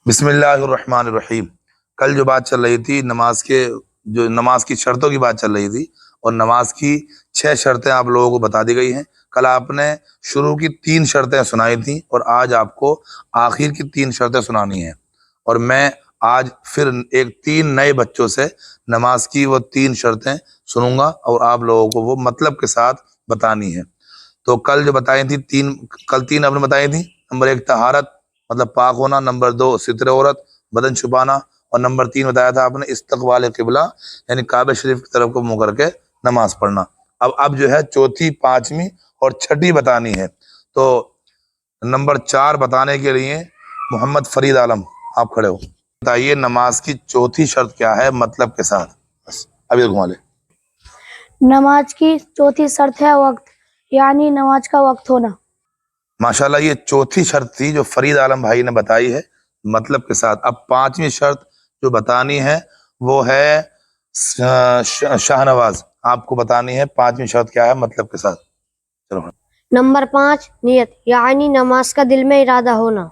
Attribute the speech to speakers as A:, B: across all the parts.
A: बिस्मिल्लाहिर्रहमानिर्रहीम। कल जो बात चल रही थी नमाज की शर्तों की बात चल रही थी, और नमाज की 6 शर्तें आप लोगों को बता दी गई हैं। कल आपने शुरू की 3 शर्तें सुनाई थी और आज आपको आखिर की 3 शर्तें सुनानी हैं। और मैं आज फिर एक 3 नए बच्चों से नमाज की वो 3 शर्तें सुनूंगा और आप लोगों को वो मतलब के साथ बतानी है। तो कल जो बताई थी कल 3 आपने बताई थी। नंबर 1 तहारत, मतलब पाक होना। नंबर 2 सितर औरत, बदन छुपाना। और नंबर 3 बताया था आपने इस्तकबाल किबला, यानी काबे शरीफ की तरफ को मुंह करके नमाज पढ़ना। अब जो है चौथी, पांचवी और छठी बतानी है। तो नंबर 4 बताने के लिए मोहम्मद फरीद आलम, आप खड़े हो। बताइए नमाज की चौथी शर्त क्या है मतलब के साथ। बस अभी घुमा ले।
B: नमाज की चौथी शर्त है वक्त, यानी नमाज का वक्त होना।
A: माशाल्लाह, ये चौथी शर्त थी जो फरीद आलम भाई ने बताई है मतलब के साथ। अब पांचवी शर्त जो बतानी है वो है शाहनवाज, आपको बतानी है पांचवी शर्त क्या है मतलब के साथ। चलो।
B: नंबर 5 नियत, यानी नमाज का दिल में इरादा होना।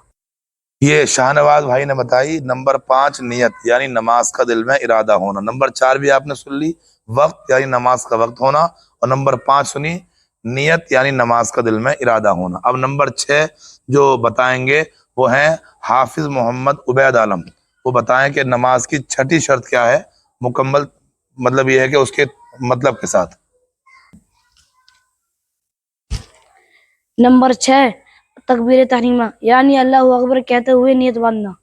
A: ये शाहनवाज भाई ने बताई। नंबर 5 नियत, यानी नमाज का दिल में इरादा होना। नंबर 4 भी आपने सुन ली, वक्त यानी नमाज का वक्त होना। और नंबर 5 सुनी, नियत यानी नमाज का दिल में इरादा होना। अब नंबर 6 जो बताएंगे वो है हाफिज मोहम्मद उबैद आलम। वो बताएं कि नमाज की छठी शर्त क्या है मुकम्मल, मतलब ये है कि उसके मतलब के साथ।
B: नंबर 6 तकबीर तहरीमा, यानी अल्लाह अकबर कहते हुए नियत बांधना।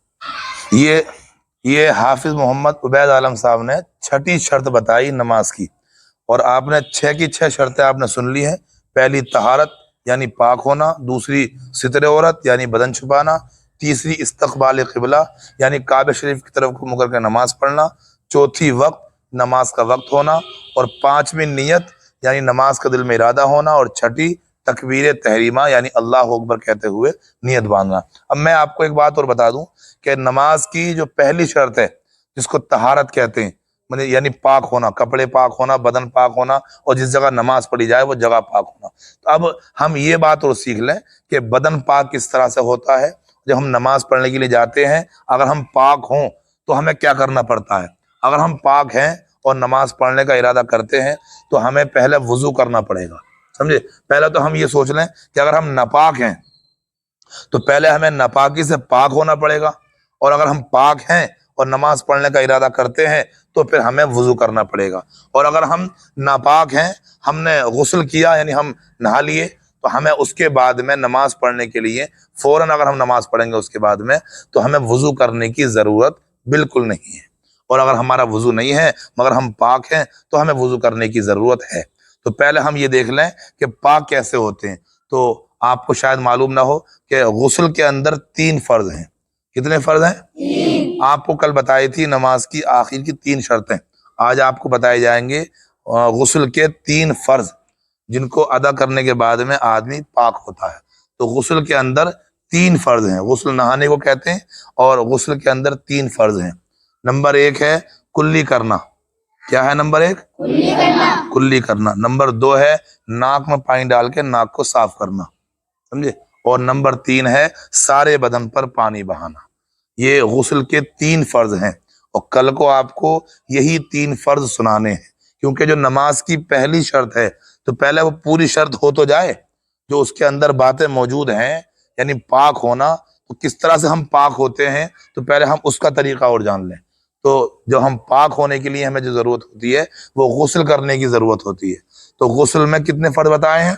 A: ये हाफिज मोहम्मद उबैद आलम साहब ने छठी शर्त बताई नमाज की। और आपने 6 की 6 शर्तें आपने सुन ली हैं। पहली तहारत यानी पाक होना, दूसरी सितर औरत यानी बदन छुपाना, तीसरी इस्तकबाल किबला यानी काबे शरीफ की तरफ को मुंह करके नमाज पढ़ना, चौथी वक्त नमाज का वक्त होना, और पांचवी नियत यानी नमाज का दिल में इरादा होना, और छठी तकबीर तहरीमा यानी अल्लाह अकबर कहते हुए नियत बांधना। अब मैं आपको एक बात और बता दूं कि नमाज की जो पहली शर्त है जिसको तहारत कहते हैं, मतलब यानी पाक होना, कपड़े पाक होना, बदन पाक होना, और जिस जगह नमाज पढ़ी जाए वो जगह पाक होना। तो अब हम ये बात और सीख लें कि बदन पाक किस तरह से होता है। जब हम नमाज पढ़ने के लिए जाते हैं, अगर हम पाक हों तो हमें क्या करना पड़ता है। अगर हम पाक हैं और नमाज पढ़ने का इरादा करते हैं तो हमें पहले वुजू करना पड़ेगा। समझे। पहले तो हम ये सोच लें कि अगर हम नापाक हैं तो पहले हमें नापाकी से पाक होना पड़ेगा, और अगर हम पाक हैं और नमाज पढ़ने का इरादा करते हैं तो फिर हमें वुजू करना पड़ेगा। और अगर हम नापाक हैं, हमने गुस्ल किया यानी हम नहा लिए, तो हमें उसके बाद में नमाज पढ़ने के लिए फौरन अगर हम नमाज पढ़ेंगे उसके बाद में, तो हमें वुजू करने की ज़रूरत बिल्कुल नहीं है। और अगर हमारा वुजू नहीं है मगर हम पाक हैं तो हमें वुजू करने की ज़रूरत है। तो पहले हम ये देख लें कि पाक कैसे होते हैं। तो आपको शायद मालूम ना हो कि गुस्ल के अंदर 3 फर्ज हैं। कितने फर्ज हैं? आपको कल बताई थी नमाज की आखिर की 3 शर्तें। आज आपको बताए जाएंगे गुस्ल के 3 फर्ज, जिनको अदा करने के बाद में आदमी पाक होता है। तो गुस्ल के अंदर 3 फर्ज हैं। गुस्ल नहाने को कहते हैं, और गुस्ल के अंदर 3 फर्ज हैं। नंबर 1 है कुल्ली करना। क्या है नंबर 1? कुल्ली करना। नंबर 2 है नाक में पानी डाल के नाक को साफ करना। समझे। और नंबर 3 है सारे बदन पर पानी बहाना। ये गुस्ल के 3 फर्ज हैं, और कल को आपको यही 3 फर्ज सुनाने हैं। क्योंकि जो नमाज की पहली शर्त है, तो पहले वो पूरी शर्त हो तो जाए, जो उसके अंदर बातें मौजूद हैं, यानी पाक होना। तो किस तरह से हम पाक होते हैं, तो पहले हम उसका तरीका और जान लें। तो जो हम पाक होने के लिए हमें जो जरूरत होती है वो गुस्ल करने की जरूरत होती है। तो गुस्ल में कितने फर्ज बताए हैं?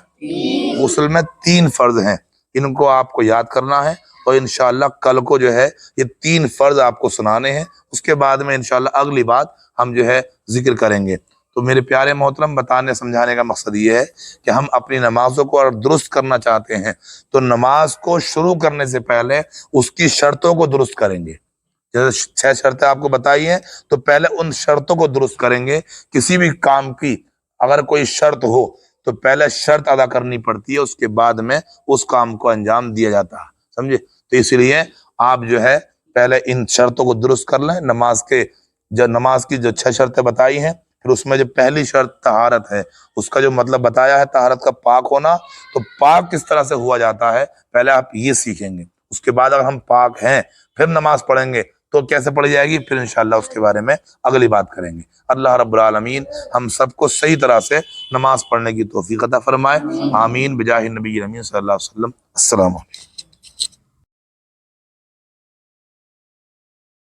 A: गुस्ल में 3 फर्ज हैं। इनको आपको याद करना है, और इंशाअल्लाह कल को जो है ये 3 फर्ज आपको सुनाने हैं। उसके बाद में इंशाअल्लाह अगली बात हम जो है जिक्र करेंगे। तो मेरे प्यारे मोहतरम, बताने समझाने का मकसद ये है कि हम अपनी नमाजों को अगर दुरुस्त करना चाहते हैं तो नमाज को शुरू करने से पहले उसकी शर्तों को दुरुस्त करेंगे। जैसे 6 शर्तें आपको बताई हैं, तो पहले उन शर्तों को दुरुस्त करेंगे। किसी भी काम की अगर कोई शर्त हो तो पहले शर्त अदा करनी पड़ती है, उसके बाद में उस काम को अंजाम दिया जाता है। समझे। तो इसलिए आप जो है पहले इन शर्तों को दुरुस्त कर लें। नमाज की जो 6 शर्तें बताई हैं, फिर उसमें जो पहली शर्त तहारत है, उसका जो मतलब बताया है तहारत का पाक होना, तो पाक किस तरह से हुआ जाता है पहले आप ये सीखेंगे। उसके बाद अगर हम पाक हैं پھر نماز پڑھیں گے تو کیسے پڑھی جائے گی، پھر انشاءاللہ اس کے بارے میں اگلی بات کریں گے۔ اللہ رب العالمین ہم سب کو صحیح طرح سے نماز پڑھنے کی توفیق عطا فرمائے، آمین بجاہ نبی امین صلی اللہ علیہ وسلم۔ السلام علیکم۔